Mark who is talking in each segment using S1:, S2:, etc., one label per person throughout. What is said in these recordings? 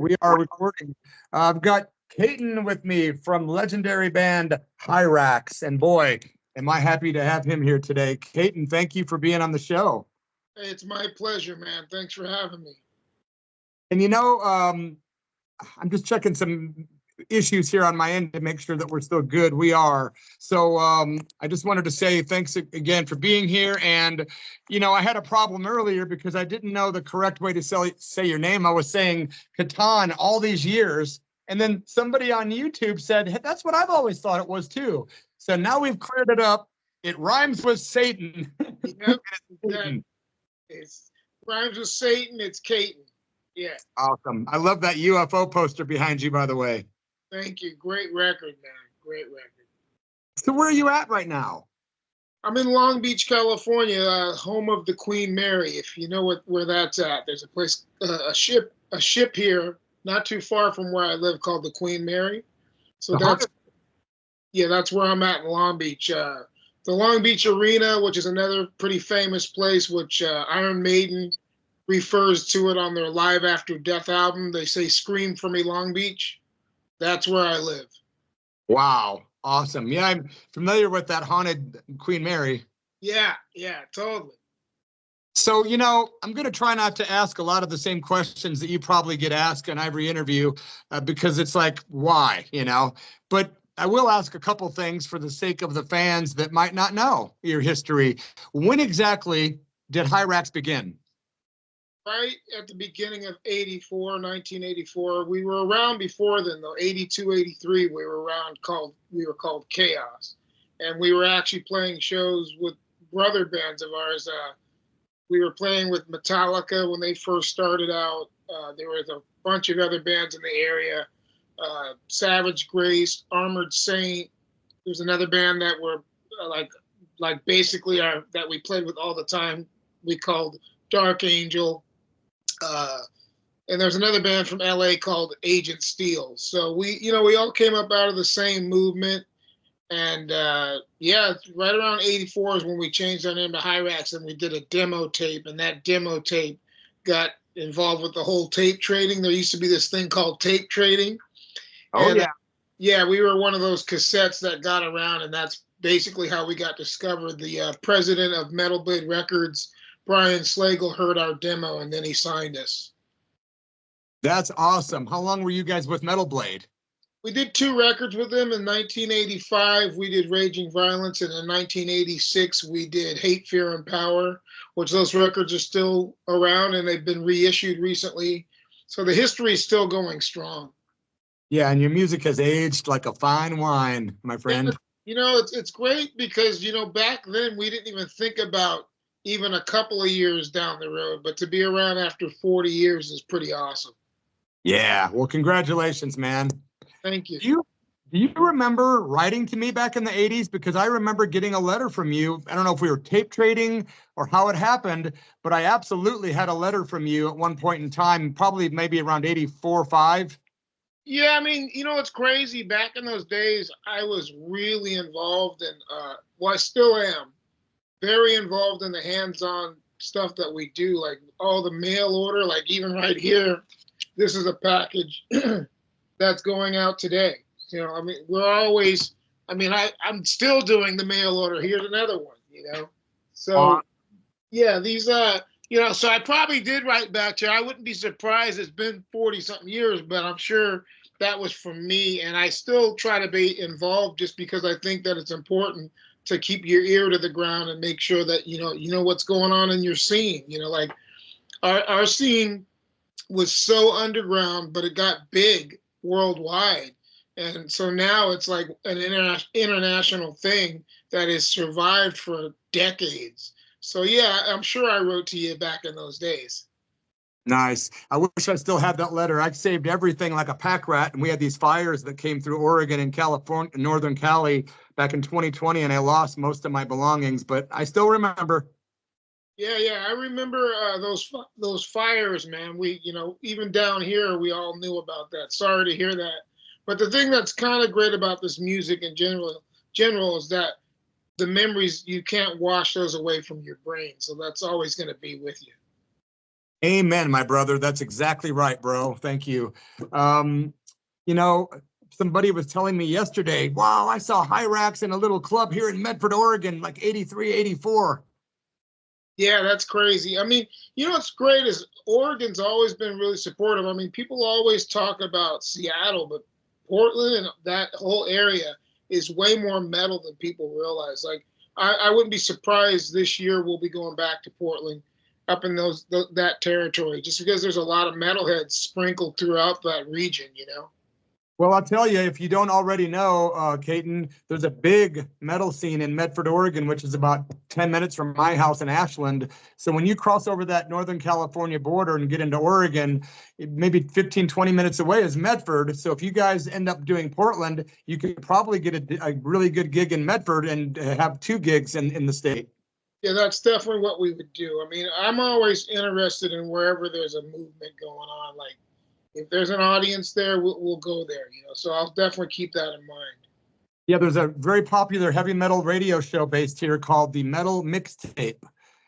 S1: We are recording. I've got Katon with me from legendary band HIRAX, and boy, am I happy to have him here today. Katon, thank you for being on the show.
S2: Hey, it's my pleasure, man. Thanks for having me.
S1: And you know, I'm just checking some issues here on my end to make sure that we're still good. We are. So I just wanted to say thanks again for being here. And, you know, I had a problem earlier because I didn't know the correct way to say your name. I was saying Katon all these years. And then somebody on YouTube said, hey, that's what I've always thought it was too. So now we've cleared it up. It rhymes with Satan.
S2: Yep. It rhymes with Satan. It's Katon. Yeah.
S1: Awesome. I love that UFO poster behind you, by the way.
S2: Thank you. Great record, man. Great record.
S1: So where are you at right now?
S2: I'm in Long Beach, California, home of the Queen Mary. If you know where that's at, there's a place, a ship here, not too far from where I live, called the Queen Mary. So that's where I'm at in Long Beach. The Long Beach Arena, which is another pretty famous place, which Iron Maiden refers to it on their Live After Death album. They say, "Scream for me, Long Beach." That's where I live.
S1: Wow. Awesome. Yeah, I'm familiar with that haunted Queen Mary.
S2: Yeah, totally.
S1: So, you know, I'm going to try not to ask a lot of the same questions that you probably get asked in every interview because it's like, why, you know? But I will ask a couple things for the sake of the fans that might not know your history. When exactly did HIRAX begin?
S2: Right at the beginning of 1984. We were around before then, though. 82, 83, we were called Chaos. And we were actually playing shows with brother bands of ours. We were playing with Metallica when they first started out. There was a bunch of other bands in the area. Savage Grace, Armored Saint. There's another band that were like basically that we played with all the time. We called Dark Angel. And there's another band from LA called Agent Steel. So we all came up out of the same movement. And right around 84 is when we changed our name to HIRAX, and we did a demo tape, and that demo tape got involved with the whole tape trading. There used to be this thing called tape trading.
S1: Oh,
S2: and, yeah, we were one of those cassettes that got around, and that's basically how we got discovered. The president of Metal Blade Records, Brian Slagle, heard our demo, and then he signed us.
S1: That's awesome. How long were you guys with Metal Blade?
S2: We did 2 records with them. In 1985, we did Raging Violence, and in 1986, we did Hate, Fear, and Power, which those records are still around, and they've been reissued recently. So the history is still going strong.
S1: Yeah, and your music has aged like a fine wine, my friend.
S2: Yeah, you know, it's great because, you know, back then we didn't even think about even a couple of years down the road, but to be around after 40 years is pretty awesome.
S1: Yeah, well, congratulations, man.
S2: Thank you.
S1: Do you remember writing to me back in the 80s? Because I remember getting a letter from you. I don't know if we were tape trading or how it happened, but I absolutely had a letter from you at one point in time, probably maybe around 84, 5.
S2: Yeah, I mean, you know, it's crazy. Back in those days, I was really involved in, I still am, very involved in the hands-on stuff that we do, like all the mail order, like even right here, this is a package that's going out today. You know, I mean, I'm still doing the mail order. Here's another one, you know? So, yeah, these, you know, so I probably did write back to you. I wouldn't be surprised. It's been 40-something years, but I'm sure that was from me. And I still try to be involved just because I think that it's important to keep your ear to the ground and make sure that, you know what's going on in your scene. You know, like our scene was so underground, but it got big worldwide. And so now it's like an international thing that has survived for decades. So yeah, I'm sure I wrote to you back in those days.
S1: Nice. I wish I still had that letter. I saved everything like a pack rat, and we had these fires that came through Oregon and California, Northern Cali back in 2020, and I lost most of my belongings, but I still remember.
S2: Yeah, I remember those fires, man. We, you know, even down here, we all knew about that. Sorry to hear that. But the thing that's kind of great about this music in general is that the memories, you can't wash those away from your brain. So that's always going to be with you.
S1: Amen, my brother. That's exactly right, bro. Thank you. You know, somebody was telling me yesterday, wow, I saw HIRAX in a little club here in Medford, Oregon, like 83, 84.
S2: Yeah, that's crazy. I mean, you know what's great is Oregon's always been really supportive. I mean, people always talk about Seattle, but Portland and that whole area is way more metal than people realize. Like, I wouldn't be surprised this year we'll be going back to Portland, up in that territory, just because there's a lot of metalheads sprinkled throughout that region. You know.
S1: Well, I'll tell you, if you don't already know, Katon, there's a big metal scene in Medford, Oregon, which is about 10 minutes from my house in Ashland. So when you cross over that Northern California border and get into Oregon, maybe 15, 20 minutes away is Medford. So if you guys end up doing Portland, you could probably get a really good gig in Medford and have 2 gigs in the state.
S2: Yeah, that's definitely what we would do. I mean, I'm always interested in wherever there's a movement going on. Like, if there's an audience there, we'll go there, you know. So I'll definitely keep that in mind.
S1: Yeah, there's a very popular heavy metal radio show based here called the Metal Mixtape.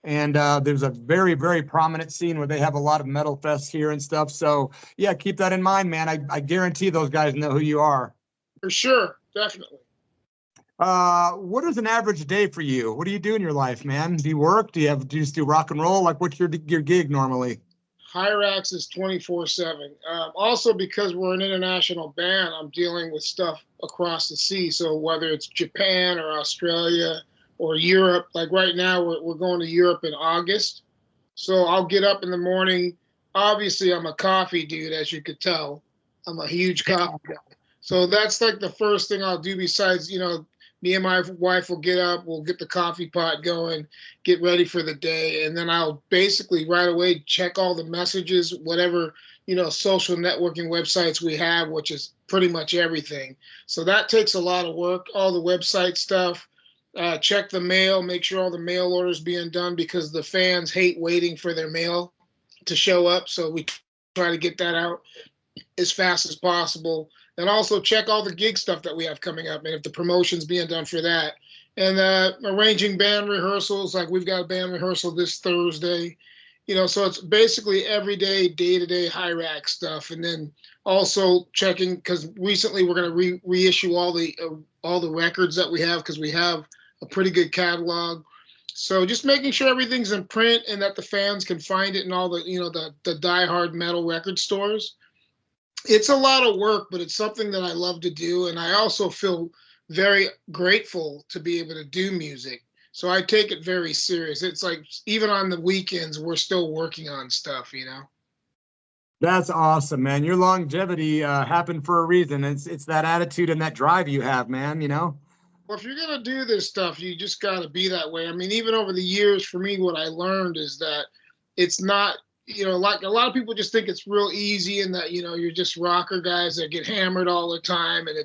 S1: And there's a very, very prominent scene where they have a lot of metal fests here and stuff. So yeah, keep that in mind, man. I guarantee those guys know who you are.
S2: For sure, definitely.
S1: What is an average day for you? What do you do in your life, man? Do you work? Do you just do rock and roll? Like, what's your gig normally?
S2: HIRAX is 24/7. Also, because we're an international band, I'm dealing with stuff across the sea. So whether it's Japan or Australia or Europe, like right now, we're going to Europe in August. So I'll get up in the morning. Obviously, I'm a coffee dude, as you could tell. I'm a huge coffee guy. So that's like the first thing I'll do besides, you know, me and my wife will get up, we'll get the coffee pot going, get ready for the day, and then I'll basically right away check all the messages, whatever, you know, social networking websites we have, which is pretty much everything. So that takes a lot of work, all the website stuff, check the mail, make sure all the mail orders being done because the fans hate waiting for their mail to show up. So we try to get that out as fast as possible. And also check all the gig stuff that we have coming up and if the promotion's being done for that. And arranging band rehearsals, like we've got a band rehearsal this Thursday, you know, so it's basically everyday, day-to-day HIRAX stuff. And then also checking, because recently we're going to reissue all the records that we have because we have a pretty good catalog. So just making sure everything's in print and that the fans can find it in all the, you know, the diehard metal record stores. It's a lot of work, but it's something that I love to do. And I also feel very grateful to be able to do music. So I take it very serious. It's like even on the weekends, we're still working on stuff, you know?
S1: That's awesome, man. Your longevity happened for a reason. It's that attitude and that drive you have, man, you know?
S2: Well, if you're going to do this stuff, you just got to be that way. I mean, even over the years, for me, what I learned is that it's not, you know, like a lot of people just think it's real easy and that, you know, you're just rocker guys that get hammered all the time. And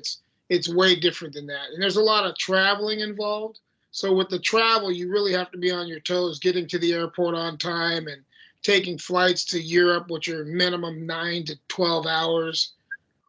S2: it's way different than that. And there's a lot of traveling involved. So with the travel, you really have to be on your toes, getting to the airport on time and taking flights to Europe, which are minimum 9 to 12 hours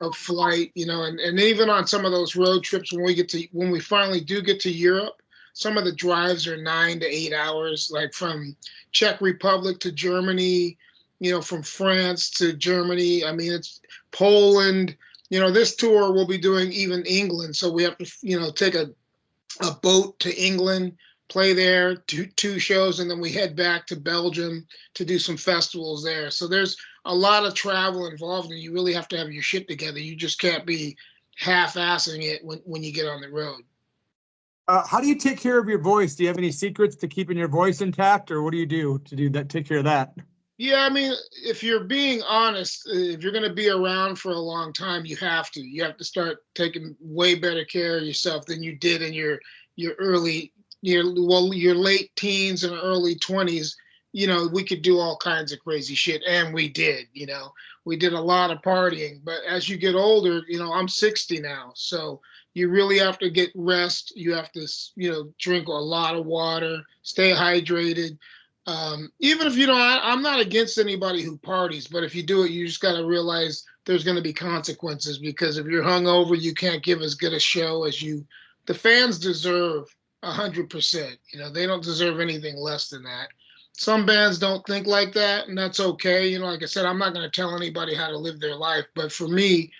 S2: of flight, you know, and even on some of those road trips when we finally do get to Europe, some of the drives are 9 to 8 hours, like from Czech Republic to Germany, you know, from France to Germany. I mean, it's Poland. You know, this tour we'll be doing even England. So we have to, you know, take a boat to England, play there, two shows, and then we head back to Belgium to do some festivals there. So there's a lot of travel involved, and you really have to have your shit together. You just can't be half-assing it when you get on the road.
S1: How do you take care of your voice? Do you have any secrets to keeping your voice intact, or what do you do to do that? Take care of that?
S2: Yeah, I mean, if you're being honest, if you're going to be around for a long time, you have to. You have to start taking way better care of yourself than you did in your late teens and early 20s. You know, we could do all kinds of crazy shit, and we did. You know, we did a lot of partying. But as you get older, you know, I'm 60 now, so you really have to get rest. You have to, you know, drink a lot of water, stay hydrated. Even if you know, I'm not against anybody who parties, but if you do it, you just got to realize there's going to be consequences, because if you're hungover, you can't give as good a show as the fans deserve 100%. You know, they don't deserve anything less than that. Some bands don't think like that, and that's okay. You know, like I said, I'm not going to tell anybody how to live their life, but for me,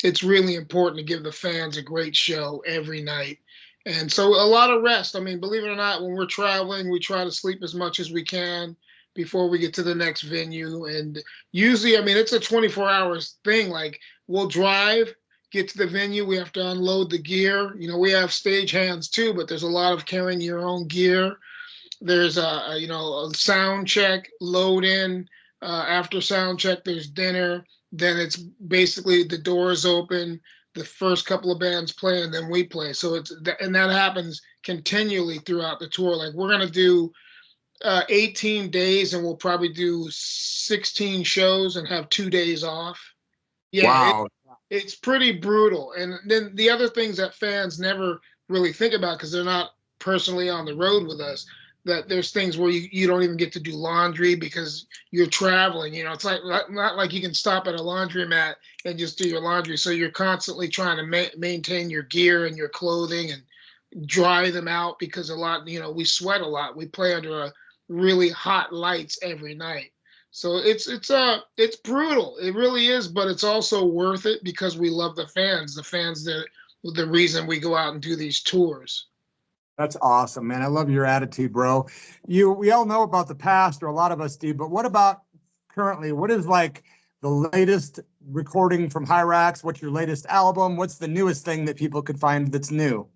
S2: it's really important to give the fans a great show every night. And so a lot of rest. I mean, believe it or not, when we're traveling, we try to sleep as much as we can before we get to the next venue. And usually, I mean, it's a 24 hours thing. Like we'll drive, get to the venue, we have to unload the gear. You know, we have stage hands too, but there's a lot of carrying your own gear. There's a sound check, load in. After sound check, there's dinner. Then it's basically the doors open. The first couple of bands play, and then we play. So and that happens continually throughout the tour. Like we're gonna do 18 days, and we'll probably do 16 shows and have 2 days off. Yeah,
S1: Wow.
S2: it's pretty brutal. And then the other things that fans never really think about because they're not personally on the road with us, that there's things where you don't even get to do laundry because you're traveling. You know, it's like not like you can stop at a laundromat and just do your laundry. So you're constantly trying to maintain your gear and your clothing and dry them out because a lot, you know, we sweat a lot. We play under a really hot lights every night. So it's brutal. It really is, but it's also worth it because we love the fans. The fans that the reason we go out and do these tours.
S1: That's awesome, man. I love your attitude, bro. We all know about the past, or a lot of us do, but what about currently? What is like the latest recording from HIRAX? What's your latest album? What's the newest thing that people could find that's new?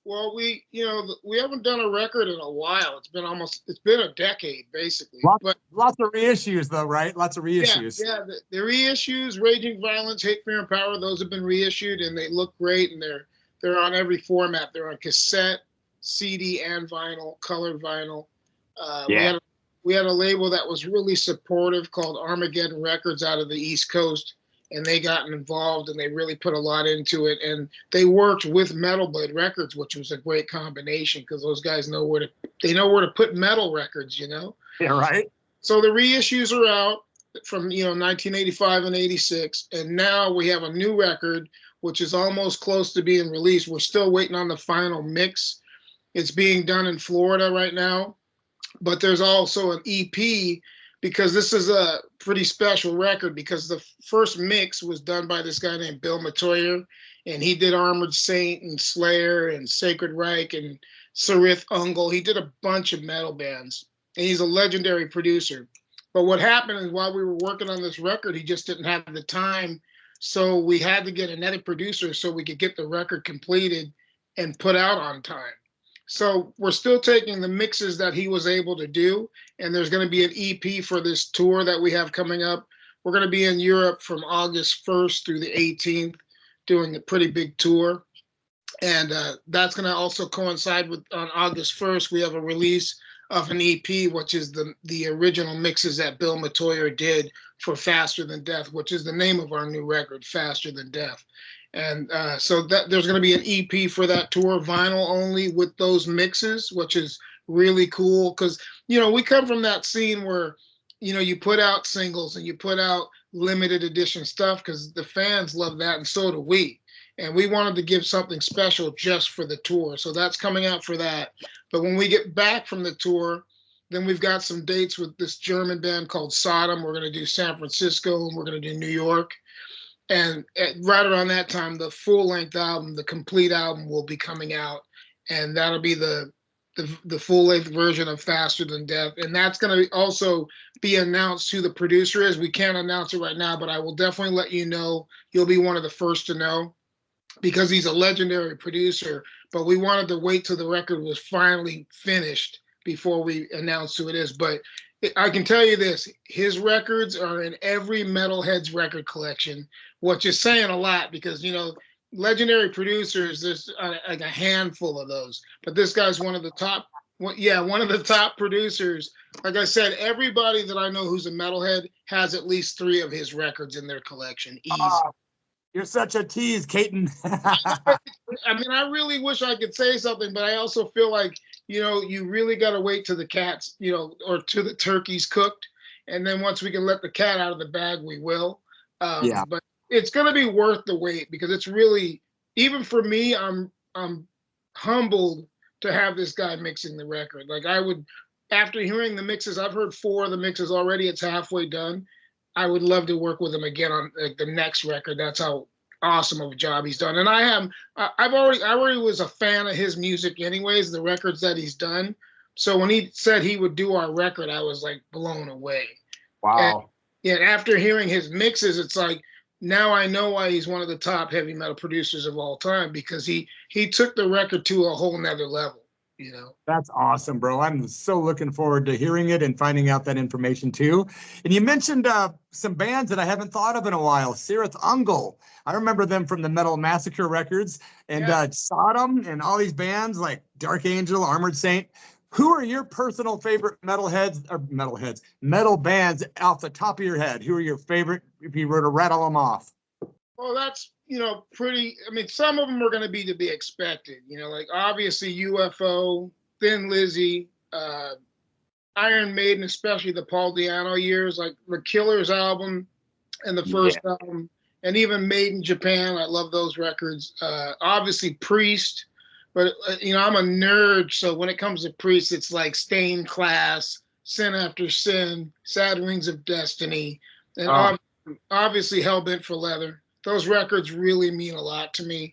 S2: Well, we haven't done a record in a while. It's been a decade basically.
S1: Lots of reissues though, right? Lots of reissues.
S2: Yeah, the reissues, Raging Violence, Hate, Fear, and Power, those have been reissued and they look great, and they're on every format. They're on cassette, CD, and vinyl, colored vinyl. We had a label that was really supportive called Armageddon Records out of the East Coast, and they got involved and they really put a lot into it. And they worked with Metal Blade Records, which was a great combination because those guys know where to put metal records, you know?
S1: Yeah, right.
S2: So the reissues are out from 1985 and 86, and now we have a new record which is almost close to being released. We're still waiting on the final mix. It's being done in Florida right now, but there's also an EP because this is a pretty special record because the first mix was done by this guy named Bill Matoyer, and he did Armored Saint and Slayer and Sacred Reich and Sarith Ungol. He did a bunch of metal bands, and he's a legendary producer. But what happened is while we were working on this record, he just didn't have the time, so we had to get another producer so we could get the record completed and put out on time. So we're still taking the mixes that he was able to do, and there's going to be an EP for this tour that we have coming up. We're going to be in Europe from August 1st through the 18th, doing a pretty big tour. And that's going to also coincide with, on August 1st, we have a release of an EP, which is the original mixes that Bill Matoyer did for Faster Than Death, which is the name of our new record, Faster Than Death. And so there's going to be an EP for that tour, vinyl only with those mixes, which is really cool because, we come from that scene where, you put out singles and you put out limited edition stuff because the fans love that, and so do we. And we wanted to give something special just for the tour. So that's coming out for that. But when we get back from the tour, then we've got some dates with this German band called Sodom. We're going to do San Francisco and we're going to do New York. And right around that time, the full-length album, the complete album, will be coming out, and that'll be the full-length version of Faster Than Death. And that's going to also be announced who the producer is. We can't announce it right now, but I will definitely let you know. You'll be one of the first to know because he's a legendary producer. But we wanted to wait till the record was finally finished before we announce who it is. But I can tell you this, his records are in every metalhead's record collection, which is saying a lot because, legendary producers, there's like a handful of those. But this guy's one of the top producers. Like I said, everybody that I know who's a metalhead has at least 3 of his records in their collection. Easy.
S1: You're such a tease, Katon.
S2: I mean, I really wish I could say something, but I also feel like, you really got to wait till the cat's, or till the turkey's cooked. And then once we can let the cat out of the bag, we will. But it's going to be worth the wait because it's really, even for me, I'm humbled to have this guy mixing the record. Like after hearing the mixes, I've heard 4 of the mixes already. It's halfway done. I would love to work with him again on like the next record. That's how awesome of a job he's done. And I already was a fan of his music anyways, the records that he's done. So when he said he would do our record, I was like blown away.
S1: Wow.
S2: And after hearing his mixes, it's like, now I know why he's one of the top heavy metal producers of all time, because he took the record to a whole nother level, you know.
S1: That's awesome, bro. I'm so looking forward to hearing it and finding out that information too. And you mentioned some bands that I haven't thought of in a while. Sirith Ungol. I remember them from the Metal Massacre records, and Sodom and all these bands like Dark Angel, Armored Saint. Who are your personal favorite metal bands off the top of your head? Who are your favorite, if you were to rattle them off?
S2: Well, that's, you know, pretty, I mean, some of them are going to be expected, you know, like obviously UFO, Thin Lizzy, Iron Maiden, especially the Paul Di'Anno years, like the Killers album and the first album, and even Made in Japan. I love those records. Obviously Priest. But, you know, I'm a nerd, so when it comes to Priest, it's like Stained Class, Sin After Sin, Sad Wings of Destiny, and obviously Hellbent for Leather. Those records really mean a lot to me.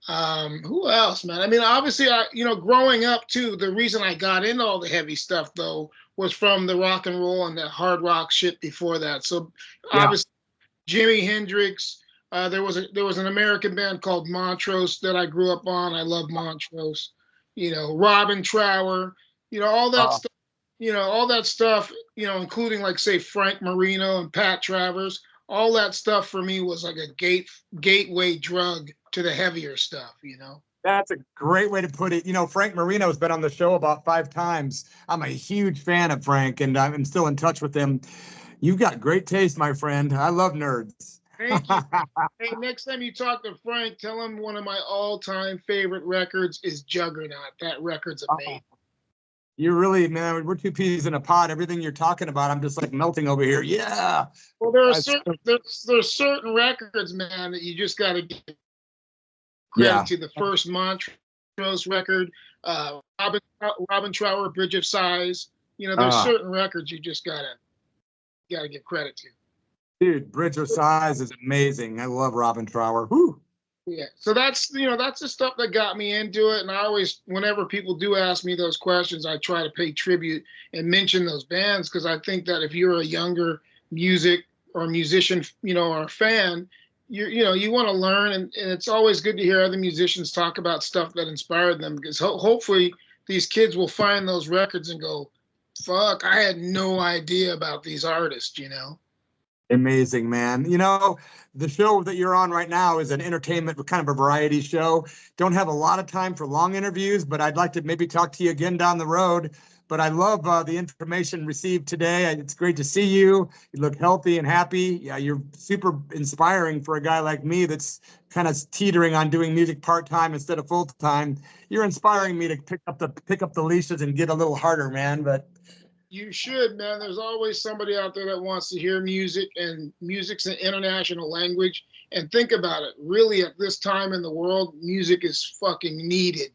S2: Who else, man? I mean, obviously, you know, growing up, too, the reason I got into all the heavy stuff, though, was from the rock and roll and the hard rock shit before that. So, obviously, Jimi Hendrix. There was an American band called Montrose that I grew up on. I love Montrose. You know, Robin Trower. You know, all that stuff. You know, all that stuff. You know, including like say Frank Marino and Pat Travers. All that stuff for me was like a gateway drug to the heavier stuff. You know.
S1: That's a great way to put it. You know, Frank Marino has been on the show about 5 times. I'm a huge fan of Frank, and I'm still in touch with him. You've got great taste, my friend. I love nerds.
S2: Thank you. Hey, next time you talk to Frank, tell him one of my all-time favorite records is Juggernaut. That record's amazing.
S1: You're really, man, we're 2 peas in a pod. Everything you're talking about, I'm just like melting over here. Yeah.
S2: Well, there's certain records, man, that you just got to give credit to. The first Montrose record, Robin Trower, Bridge of Sighs. You know, there's certain records you just gotta give credit to.
S1: Dude, Bridge of Sighs is amazing. I love Robin Trower. Whew.
S2: Yeah, so that's, you know, that's the stuff that got me into it. And I always, whenever people do ask me those questions, I try to pay tribute and mention those bands, because I think that if you're a younger musician, you know, or a fan, you know, you want to learn, and it's always good to hear other musicians talk about stuff that inspired them, because hopefully these kids will find those records and go, fuck, I had no idea about these artists, you know.
S1: Amazing, man. You know, the show that you're on right now is an entertainment, kind of a variety show. Don't have a lot of time for long interviews, but I'd like to maybe talk to you again down the road. But I love the information received today. It's great to see you. You look healthy and happy. Yeah, you're super inspiring for a guy like me that's kind of teetering on doing music part-time instead of full-time. You're inspiring me to pick up the leashes and get a little harder, man. But
S2: you should, man. There's always somebody out there that wants to hear music, and music's an international language. And think about it. Really, at this time in the world, music is fucking needed.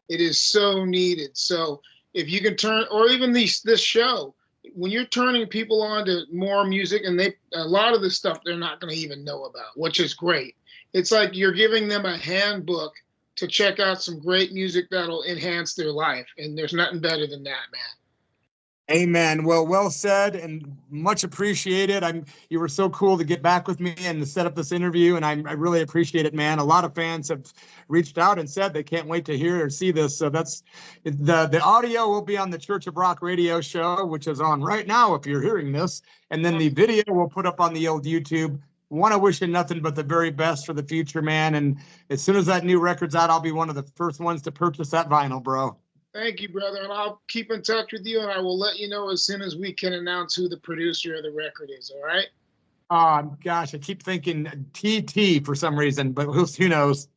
S2: It is so needed. So if you can turn, or even this show, when you're turning people on to more music, and a lot of the stuff they're not going to even know about, which is great. It's like you're giving them a handbook to check out some great music that'll enhance their life. And there's nothing better than that, man.
S1: Amen. Well said, and much appreciated. You were so cool to get back with me and to set up this interview, and I really appreciate it, man. A lot of fans have reached out and said they can't wait to hear or see this. So that's the audio will be on the Church of Rock radio show, which is on right now if you're hearing this, and then the video we'll put up on the old YouTube. Want to wish you nothing but the very best for the future, man. And as soon as that new record's out, I'll be one of the first ones to purchase that vinyl, bro.
S2: Thank you, brother, and I'll keep in touch with you, and I will let you know as soon as we can announce who the producer of the record is, all right?
S1: Gosh, I keep thinking TT for some reason, but who knows?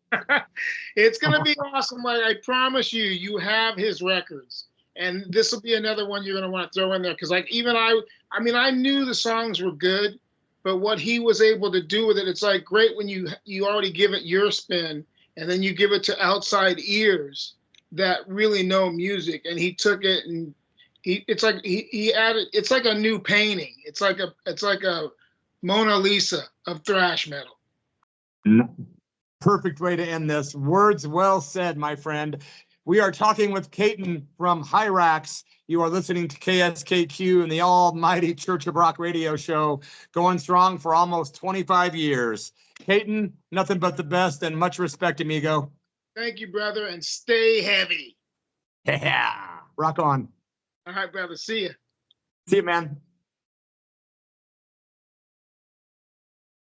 S2: It's going to be awesome. Like, I promise you, you have his records, and this will be another one you're going to want to throw in there, because like even I knew the songs were good, but what he was able to do with it, it's like great when you already give it your spin, and then you give it to outside ears that really know music, and he took it and he added, it's like a new painting. It's like a Mona Lisa of thrash metal.
S1: Perfect way to end this. Words well said, my friend. We are talking with Katon from HIRAX. You are listening to KSKQ and the almighty Church of Rock radio show, going strong for almost 25 years. Katon, nothing but the best and much respect, amigo.
S2: Thank you, brother, and stay heavy.
S1: Yeah, rock on.
S2: All right, brother. See ya.
S1: See you, man.